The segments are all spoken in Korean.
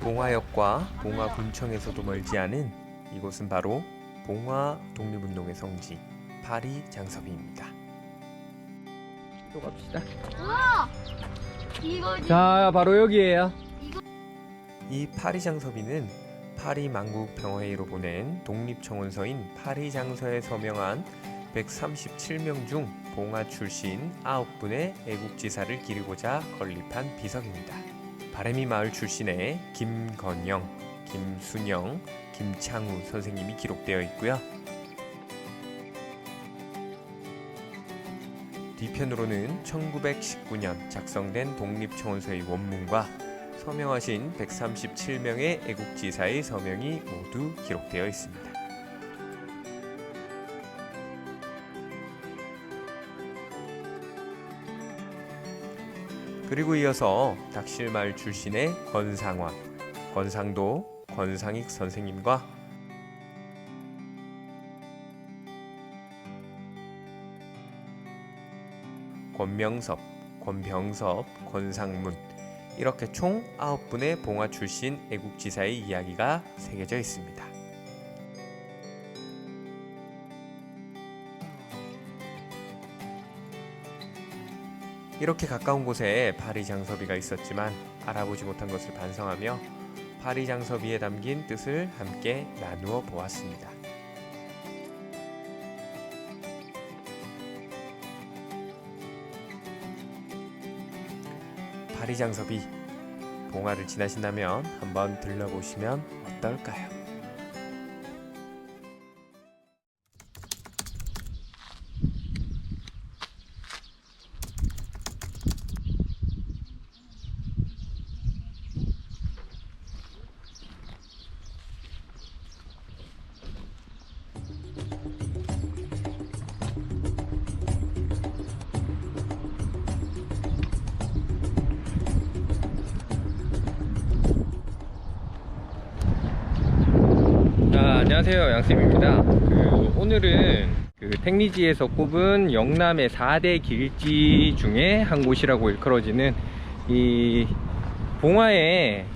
봉화역과 봉화군청에서도 멀지 않은 이곳은 바로 봉화 독립운동의 성지 파리장섭이입니다. 또 갑시다. 자, 바로 여기에요. 이 파리장섭이는 파리 만국평화회의로 보낸 독립청원서인 파리장서에 서명한 137명 중 봉화 출신 9분의 애국지사를 기리고자 건립한 비석입니다. 바래미 마을 출신의 김건영, 김순영, 김창우 선생님이 기록되어 있고요. 뒤편으로는 1919년 작성된 독립청원서의 원문과 서명하신 137명의 애국지사의 서명이 모두 기록되어 있습니다. 그리고 이어서 닥실마을 출신의 권상화, 권상도, 권상익 선생님과 권명섭, 권병섭, 권상문 이렇게 총 9분의 봉화 출신 애국지사의 이야기가 새겨져 있습니다. 이렇게 가까운 곳에 파리장섭이가 있었지만 알아보지 못한 것을 반성하며 파리장섭이에 담긴 뜻을 함께 나누어 보았습니다. 파리장섭이 봉화를 지나신다면 한번 들러보시면 어떨까요? 안녕하세요, 양쌤입니다. 오늘은 택리지에서 꼽은 영남의 4대 길지 중에 한 곳이라고 일컬어지는 이 봉화의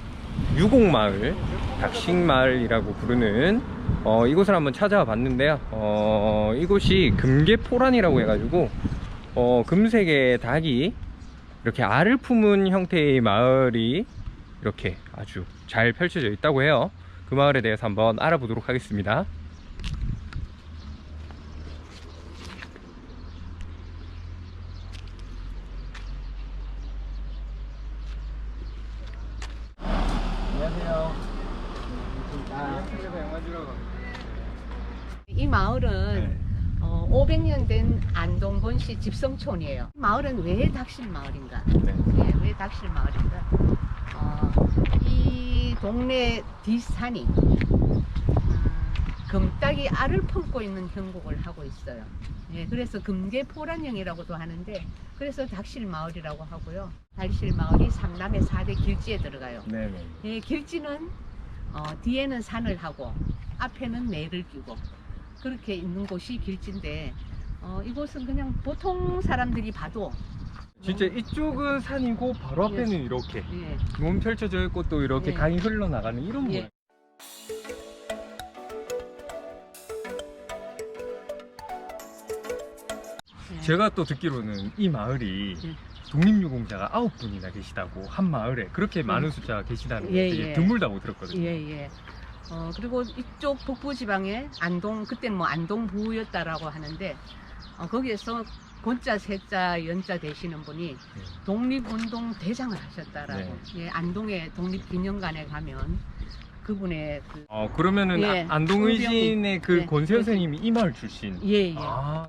유곡마을, 닥식마을이라고 부르는 이곳을 한번 찾아와 봤는데요. 이곳이 금계포란이라고 해가지고 금색의 닭이 이렇게 알을 품은 형태의 마을이 이렇게 아주 잘 펼쳐져 있다고 해요. 그 마을에 대해서 한번 알아보도록 하겠습니다. 안녕하세요. 이 마을은 500년 된 안동본시 집성촌이에요. 마을은 왜 닥실마을인가? 네, 왜 닥실마을인가? 이 동네 뒷산이 금딱이 알을 품고 있는 형국을 하고 있어요. 예, 그래서 금계포란형이라고도 하는데 그래서 닥실마을이라고 하고요. 닥실마을이 삼남의 4대 길지에 들어가요. 네네. 예, 길지는 뒤에는 산을 하고 앞에는 매를 끼고 그렇게 있는 곳이 길지인데 이곳은 그냥 보통 사람들이 봐도 진짜 이쪽은 산이고 바로 앞에는 이렇게 예. 몸 펼쳐져 있고 또 이렇게 예. 강이 흘러나가는 이런 예. 모양. 제가 또 듣기로는 이 마을이 독립유공자가 9분이나 계시다고, 한 마을에 그렇게 많은 숫자가 계시다는 게 되게 드물다고 들었거든요. 예. 그리고 이쪽 북부지방에 안동, 그때는 뭐 안동부였다라고 하는데 거기에서 권자, 세자, 연자 되시는 분이 독립운동 대장을 하셨다라고. 네. 예, 안동의 독립기념관에 가면 그분의 그러면은 예. 안동의진의 그 예. 권세 선생님이 이 마을 출신. 예. 아.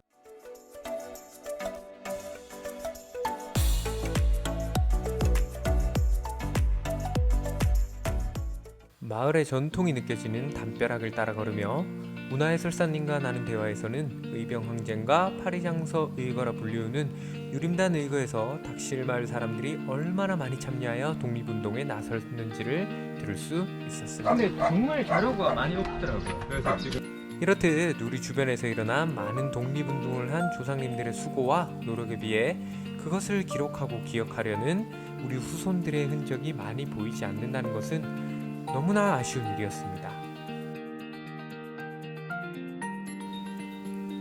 마을의 전통이 느껴지는 담벼락을 따라 걸으며 문화해설사님과 나눈 대화에서는 의병항쟁과 파리장서 의거라 불리우는 유림단 의거에서 닥실마을 사람들이 얼마나 많이 참여하여 독립운동에 나섰는지를 들을 수 있었습니다. 근데 정말 자료가 많이 없더라고요. 그래서 지금 이렇듯 우리 주변에서 일어난 많은 독립운동을 한 조상님들의 수고와 노력에 비해 그것을 기록하고 기억하려는 우리 후손들의 흔적이 많이 보이지 않는다는 것은 너무나 아쉬운 일이었습니다.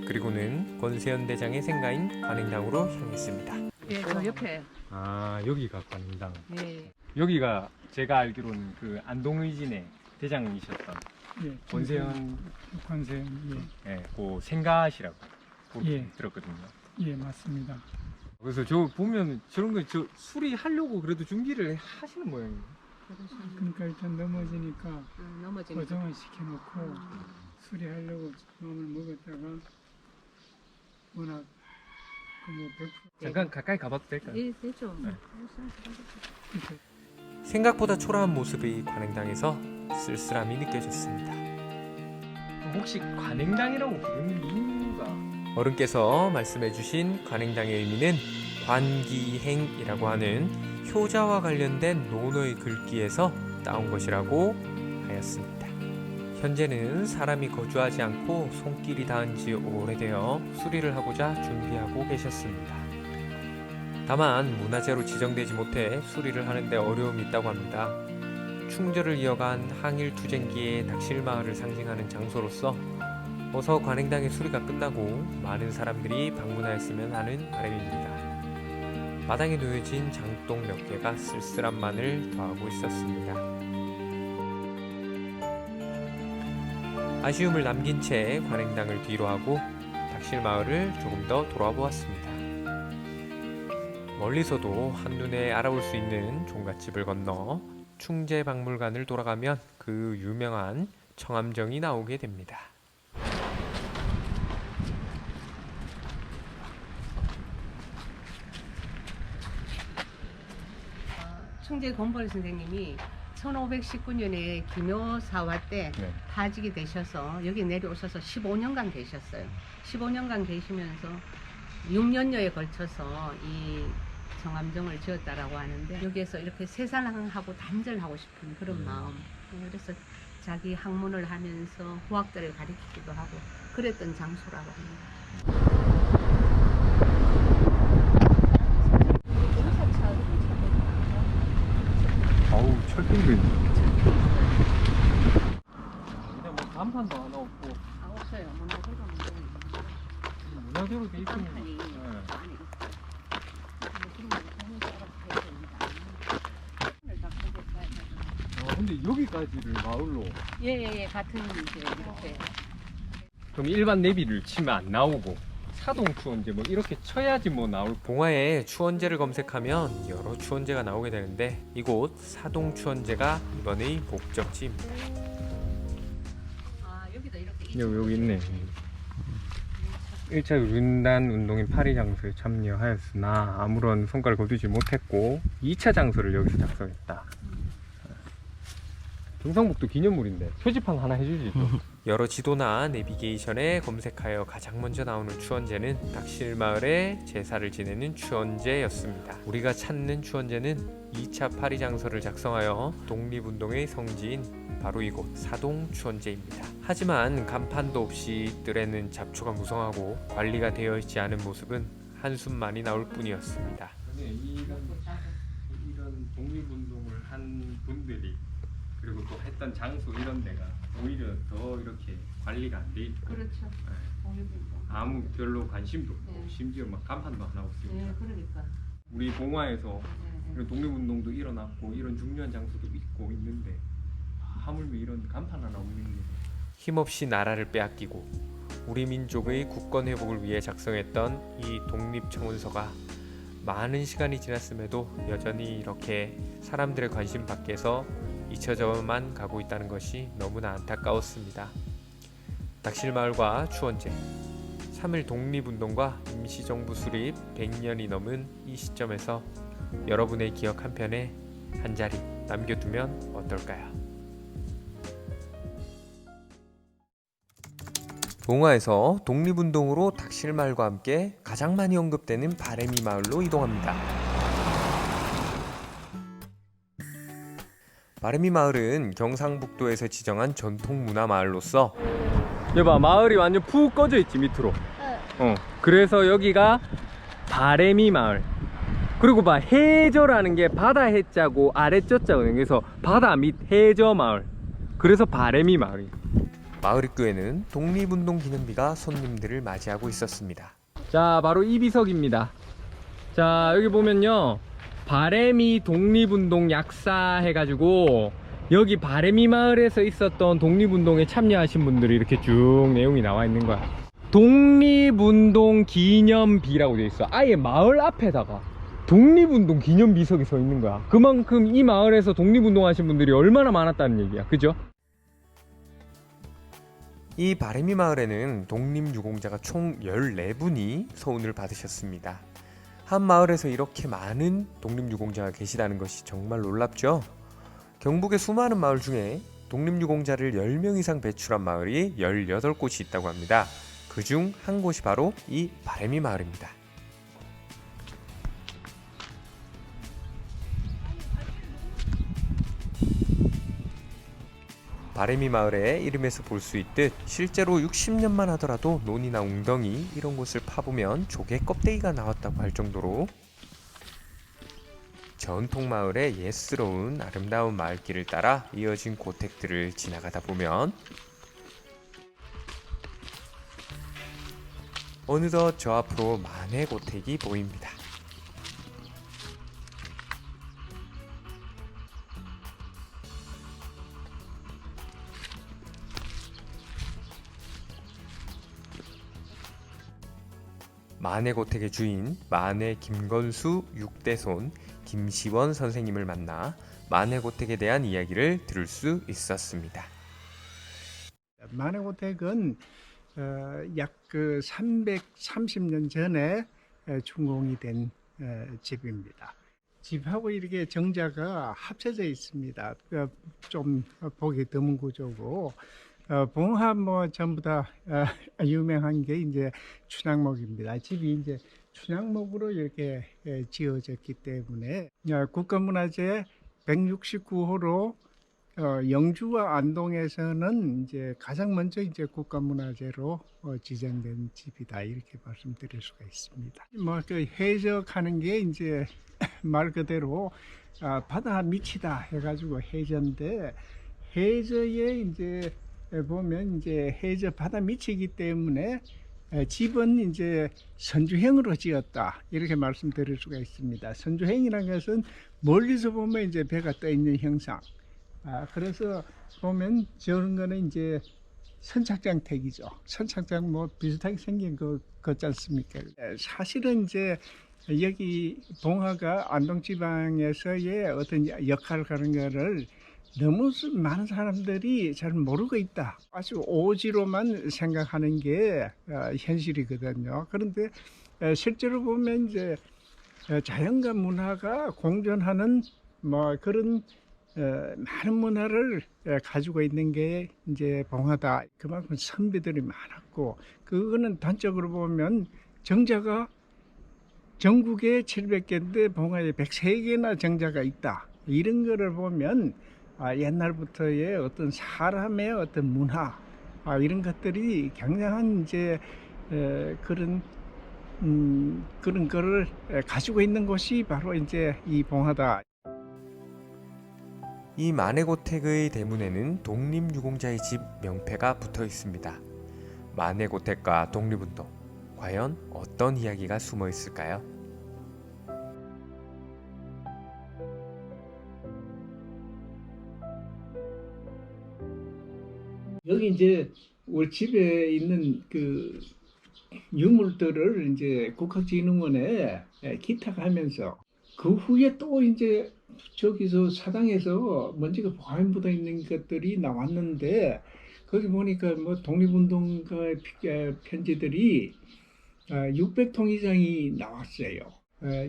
그리고는 권세현 대장의 생가인 관행당으로 향했습니다. 예, 저 옆에. 아, 여기가 관행당. 예. 여기가 제가 알기로는 그 안동의진의 대장이셨던 예, 권세현 권세현 예, 그 생가시라고 예. 들었거든요. 예 맞습니다. 그래서 저 보면 저런 거 저 수리하려고 그래도 준비를 하시는 모양이에요. 그러니까 일단 넘어지니까 넘어지니까. 고정을 시켜놓고 수리하려고 마음을 먹었다가 워낙 그뭐 100% 잠깐 가까이 가봐도 될까요? 예, 되죠. 네. 이렇게 생각보다 초라한 모습이 관행당에서 쓸쓸함이 느껴졌습니다. 혹시 관행당이라고 부르는 이유가? 어른께서 말씀해주신 관행당의 의미는 관기행이라고 하는 효자와 관련된 논어의 글귀에서 따온 것이라고 하였습니다. 현재는 사람이 거주하지 않고 손길이 닿은 지 오래되어 수리를 하고자 준비하고 계셨습니다. 다만 문화재로 지정되지 못해 수리를 하는데 어려움이 있다고 합니다. 충절을 이어간 항일투쟁기의 닥실마을을 상징하는 장소로서 어서 관행당의 수리가 끝나고 많은 사람들이 방문하였으면 하는 바람입니다. 마당에 놓여진 장독 몇 개가 쓸쓸함만을 더하고 있었습니다. 아쉬움을 남긴 채 관행당을 뒤로하고 닥실마을을 조금 더 돌아보았습니다. 멀리서도 한눈에 알아볼 수 있는 종갓집을 건너 충재박물관을 돌아가면 그 유명한 청암정이 나오게 됩니다. 충재 권벌 선생님이 1519년에 기묘사화 때 네. 타직이 되셔서 여기 내려오셔서 15년간 계셨어요. 15년간 계시면서 6년여에 걸쳐서 이 정암정을 지었다라고 하는데 여기에서 이렇게 세상하고 단절하고 싶은 그런 마음, 그래서 자기 학문을 하면서 후학들을 가르치기도 하고 그랬던 장소라고 합니다. 아우 철쭉도 있네. 근데 뭐 간판도 하나 없고 아, 없어요. 문화재로 돼 있으면 간판이 안에 근데 여기까지를 마을로 예예예 같은 이제 이렇게 그럼 일반 내비를 치면 안 나오고 사동 추원제 뭐 이렇게 쳐야지 뭐 나올. 봉화에 추원제를 검색하면 여러 추원제가 나오게 되는데 이곳 사동 추원제가 이번의 목적지입니다. 아 여기도 이렇게 여기 있네. 1차 윤단 운동인 파리 장소에 참여하였으나 아무런 성과를 거두지 못했고 2차 장소를 여기서 작성했다. 경상북도 기념물인데 표지판 하나 해주지 또. 여러 지도나 내비게이션에 검색하여 가장 먼저 나오는 추원제는 닥실마을에 제사를 지내는 추원제였습니다. 우리가 찾는 추원제는 2차 파리 장소를 작성하여 독립운동의 성지인 바로 이곳 사동 추원제입니다. 하지만 간판도 없이 뜰에는 잡초가 무성하고 관리가 되어 있지 않은 모습은 한숨만이 나올 뿐이었습니다. 이런 독립운동을 한 분들이 그리고 또 했던 장소 이런 데가 오히려 더 이렇게 관리가 안 돼 있고 그렇죠. 아무 별로 관심도 없고 네. 심지어 막 간판도 하나 없으니까 예 그러니까 우리 봉화에서 예, 예. 이런 독립운동도 일어났고 이런 중요한 장소도 있고 있는데 하물며 이런 간판 하나 없는 게 힘없이 나라를 빼앗기고 우리 민족의 국권 회복을 위해 작성했던 이 독립청원서가 많은 시간이 지났음에도 여전히 이렇게 사람들의 관심 밖에서 잊혀져만 가고 있다는 것이 너무나 안타까웠습니다. 닥실마을과 추원제 3.1 독립운동과 임시정부 수립 100년이 넘은 이 시점에서 여러분의 기억 한 편에 한 자리 남겨두면 어떨까요? 봉화에서 독립운동으로 닥실마을과 함께 가장 많이 언급되는 바래미 마을로 이동합니다. 바래미 마을은 경상북도에서 지정한 전통 문화 마을로서 여봐 마을이 완전 푹 꺼져 있지 밑으로. 그래서 여기가 바래미 마을. 그리고 봐, 해저라는 게 바다 해자고 아래저자거든요. 그래서 바다 밑 해저 마을. 그래서 바래미 마을이. 마을 입구에는 독립운동 기념비가 손님들을 맞이하고 있었습니다. 자, 바로 이비석입니다. 자, 여기 보면요, 바래미 독립운동 약사 해가지고 여기 바래미 마을에서 있었던 독립운동에 참여하신 분들이 이렇게 쭉 내용이 나와 있는 거야. 독립운동 기념비라고 되어 있어. 아예 마을 앞에다가 독립운동 기념비석이 서 있는 거야. 그만큼 이 마을에서 독립운동 하신 분들이 얼마나 많았다는 얘기야. 그죠? 이 바래미 마을에는 독립유공자가 총 14분이 서훈을 받으셨습니다. 한 마을에서 이렇게 많은 독립유공자가 계시다는 것이 정말 놀랍죠? 경북의 수많은 마을 중에 독립유공자를 10명 이상 배출한 마을이 18곳이 있다고 합니다. 그중 한 곳이 바로 이 바래미 마을입니다. 바래미 마을의 이름에서 볼 수 있듯 실제로 60년만 하더라도 논이나 웅덩이 이런 곳을 파보면 조개 껍데기가 나왔다고 할 정도로 전통 마을의 예스러운 아름다운 마을길을 따라 이어진 고택들을 지나가다 보면 어느덧 저 앞으로 만의 고택이 보입니다. 만의 고택의 주인 만의 김건수 6대손 김시원 선생님을 만나 만의 고택에 대한 이야기를 들을 수 있었습니다. 만해고택은 약 330년 전에 준공이 된 집입니다. 집하고 이렇게 정자가 합쳐져 있습니다. 좀 보기 드문 구조고 봉화 뭐 전부 다 유명한 게 이제 춘향목입니다. 집이 이제 춘향목으로 이렇게 지어졌기 때문에 국가문화재 169호로 영주와 안동에서는 이제 가장 먼저 이제 국가문화재로 지정된 집이다 이렇게 말씀드릴 수가 있습니다. 뭐 그 해적하는 게 이제 말 그대로 바다 밑이다 해가지고 해저인데 해저에 이제 보면 이제 해저 바다 밑이기 때문에 집은 이제 선주행으로 지었다 이렇게 말씀드릴 수가 있습니다. 선주행이라는 것은 멀리서 보면 이제 배가 떠 있는 형상. 그래서 보면 저런 거는 이제 선착장택이죠. 선착장 뭐 비슷하게 생긴 거 같지 않습니까? 사실은 이제 여기 봉화가 안동지방에서의 어떤 역할을 하는 거를 너무 많은 사람들이 잘 모르고 있다. 아주 오지로만 생각하는 게 현실이거든요. 그런데 실제로 보면 이제 자연과 문화가 공존하는 뭐 그런 많은 문화를 가지고 있는 게 이제 봉화다. 그만큼 선비들이 많았고 그거는 단적으로 보면 정자가 전국에 700개인데 봉화에 103개나 정자가 있다. 이런 거를 보면 옛날부터의 어떤 사람의 어떤 문화 이런 것들이 굉장한 이제 그런 거를 가지고 있는 곳이 바로 이제 이 봉화다. 이 만해고택의 대문에는 독립유공자의 집 명패가 붙어 있습니다. 만해고택과 독립운동, 과연 어떤 이야기가 숨어 있을까요? 여기 이제 우리 집에 있는 그 유물들을 이제 국학진흥원에 기탁하면서 그 후에 또 이제 저기서 사당에서 먼지가 보관 묻어 있는 것들이 나왔는데 거기 보니까 뭐 독립운동가의 편지들이 600통 이상이 나왔어요.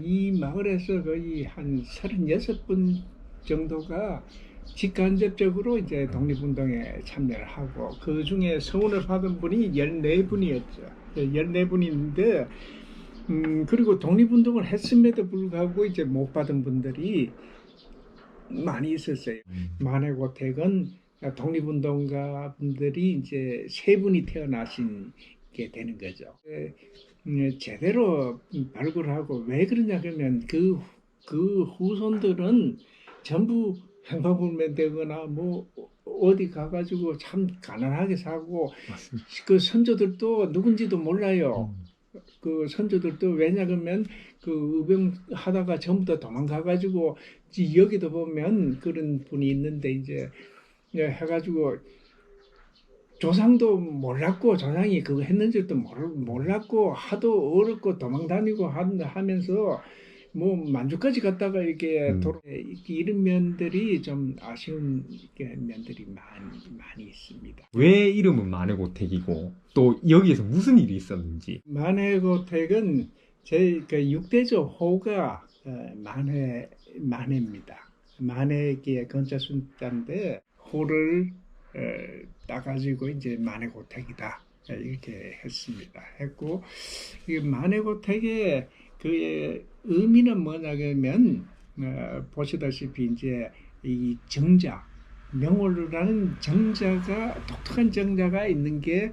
이 마을에서 거의 한 36분 정도가 직간접적으로 이제 독립운동에 참여를 하고 그 중에 서훈을 받은 분이 14분이었죠. 14분인데 그리고 독립운동을 했음에도 불구하고 이제 못 받은 분들이 많이 있었어요. 만해고택은 독립운동가 분들이 이제 3분이 태어나신 게 되는 거죠. 제대로 발굴하고 왜 그러냐 그러면 그 후손들은 전부 행방불명 되거나 뭐 어디 가가지고 참 가난하게 살고 맞습니다. 그 선조들도 누군지도 몰라요. 그 선조들도 왜냐 그러면 그 의병하다가 전부 다 도망가가지고 여기도 보면 그런 분이 있는데 이제 해가지고 조상도 몰랐고 조상이 그거 했는 줄도 몰랐고 하도 어렵고 도망다니고 하면서 뭐 만주까지 갔다가 이렇게 이런 면들이 좀 아쉬운 면들이 많이 있습니다. 왜 이름은 만해고택이고 또 여기에서 무슨 일이 있었는지. 만해고택은 제 그 6대조 호가 만해입니다. 만해의 건자 순자인데 호를 따가지고 이제 만해고택이다 이렇게 했고 이 만해고택의 그 의미는 뭐냐면 보시다시피 이제 이 정자 명월루라는 정자가 독특한 정자가 있는 게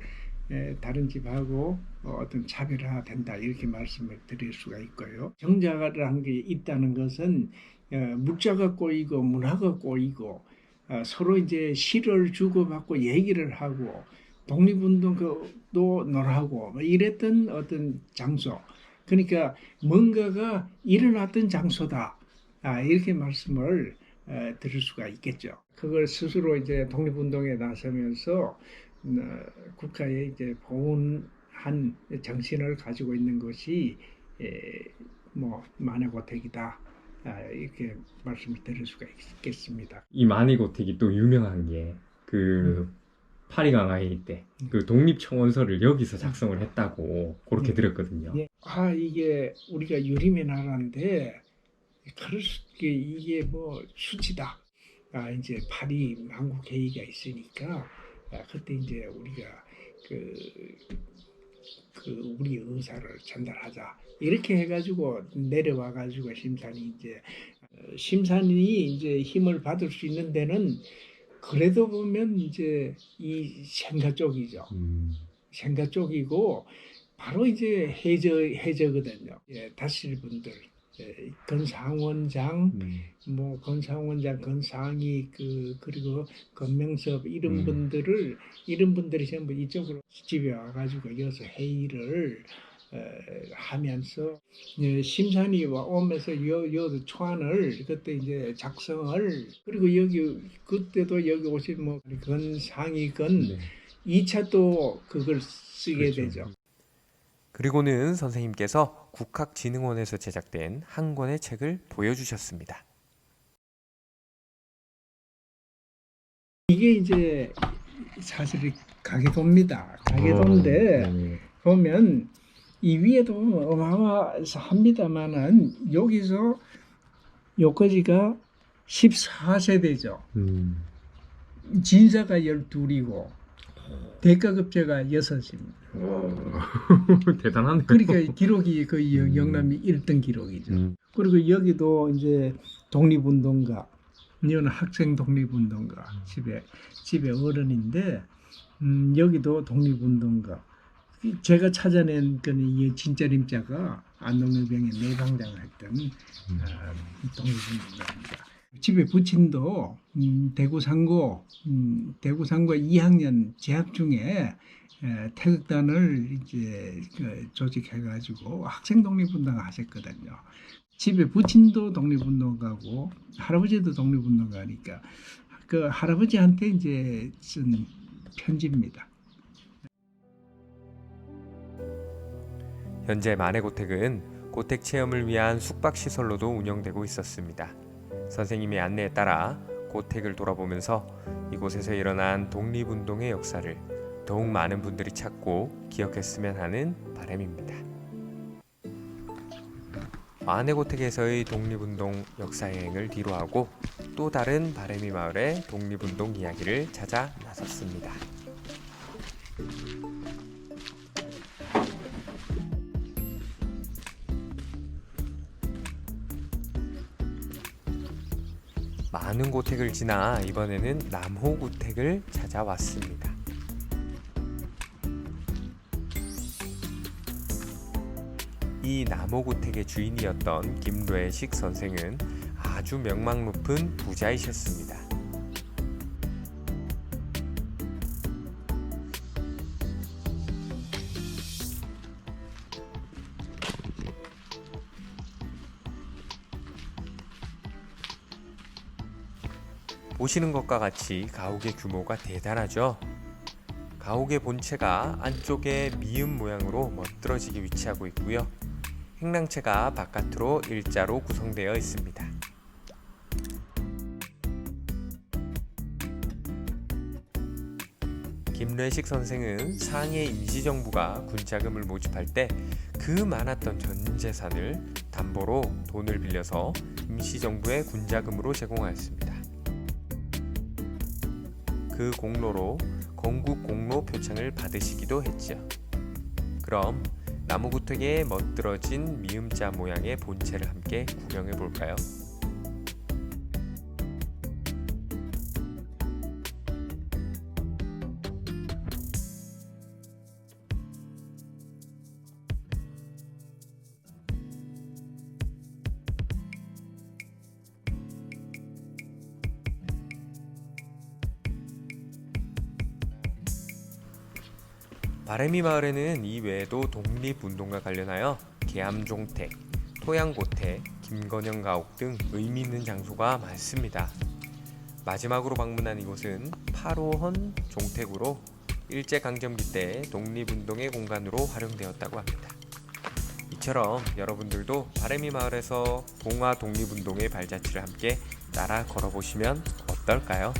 다른 집하고 어떤 차별화된다 이렇게 말씀을 드릴 수가 있고요. 정자라는 게 있다는 것은 묵자가 꼬이고 문화가 꼬이고 서로 이제 시를 주고받고 얘기를 하고 독립운동도 놀하고 뭐 이랬던 어떤 장소. 그러니까 뭔가가 일어났던 장소다. 이렇게 말씀을 드릴 수가 있겠죠. 그걸 스스로 이제 독립운동에 나서면서 국가에 이제 보훈한 정신을 가지고 있는 것이 뭐 만해고택이다. 이렇게 말씀을 드릴 수가 있겠습니다. 이 만해고택이 또 유명한 게 그 파리강화회 때 그 독립청원서를 여기서 작성을 했다고 그렇게 들었거든요. 예. 이게 우리가 유림의 나라인데 이게 뭐 수치다. 이제 파리 망국회의가 있으니까 그때 이제 우리가 그 우리 의사를 전달하자 이렇게 해가지고 내려와가지고 심산이 이제 힘을 받을 수 있는 데는 그래도 보면 이제 이 생가 쪽이죠. 생가 쪽이고 바로 이제 해저거든요. 다스릴 분들. 건상원장, 뭐 건상원장, 건상이 그리고 건명섭 이런 분들이 전부 이쪽으로 집에 와가지고 여기서 회의를 하면서 심산이 오면서 요 초안을 그때 이제 작성을 그리고 그때도 여기 오신 뭐 건상이건 2차 또 그걸 쓰게 그렇죠. 되죠. 그리고는 선생님께서 국학진흥원에서 제작된 한 권의 책을 보여주셨습니다. 이게 이제 사실 가계도입니다. 가계도인데 보면 이 위에도 어마어마합니다만은 여기서 여기까지가 14세대죠. 진사가 12이고 대가급제가 6입니다. 대단하네요. 그러니까 기록이 거의 영남이 1등 기록이죠. 그리고 여기도 이제 독립운동가, 이거는 학생 독립운동가, 집에 어른인데, 여기도 독립운동가. 제가 찾아낸 이 진짜림자가 안동의병에 내방장을 했던 독립운동가입니다. 집에 부친도 대구 상고 2학년 재학 중에 태극단을 이제 조직해가지고 학생 독립운동 하셨거든요. 집에 부친도 독립운동가고 할아버지도 독립운동가니까 그 할아버지한테 이제 쓴 편지입니다. 현재 만해고택은 고택 체험을 위한 숙박시설로도 운영되고 있었습니다. 선생님의 안내에 따라 고택을 돌아보면서 이곳에서 일어난 독립운동의 역사를 더욱 많은 분들이 찾고 기억했으면 하는 바람입니다. 만해고택에서의 독립운동 역사여행을 뒤로하고 또 다른 바람이 마을의 독립운동 이야기를 찾아 나섰습니다. 많은 고택을 지나 이번에는 남호고택을 찾아왔습니다. 이 나무구택의 주인이었던 김뢰식 선생은 아주 명망 높은 부자이셨습니다. 보시는 것과 같이 가옥의 규모가 대단하죠. 가옥의 본체가 안쪽에 미음 모양으로 멋들어지게 위치하고 있고요. 행랑채가 바깥으로 일자로 구성되어 있습니다. 김뢰식 선생은 상해 임시정부가 군자금을 모집할 때 그 많았던 전 재산을 담보로 돈을 빌려서 임시정부에 군자금으로 제공하였습니다. 그 공로로 건국 공로 표창을 받으시기도 했죠. 그럼 나무구택에 멋들어진 미음자 모양의 본체를 함께 구경해 볼까요? 바래미 마을에는 이 외에도 독립운동과 관련하여 계암종택, 토양고택, 김건영 가옥 등 의미 있는 장소가 많습니다. 마지막으로 방문한 이곳은 8호헌 종택으로 일제강점기 때 독립운동의 공간으로 활용되었다고 합니다. 이처럼 여러분들도 바래미 마을에서 봉화 독립운동의 발자취를 함께 따라 걸어보시면 어떨까요?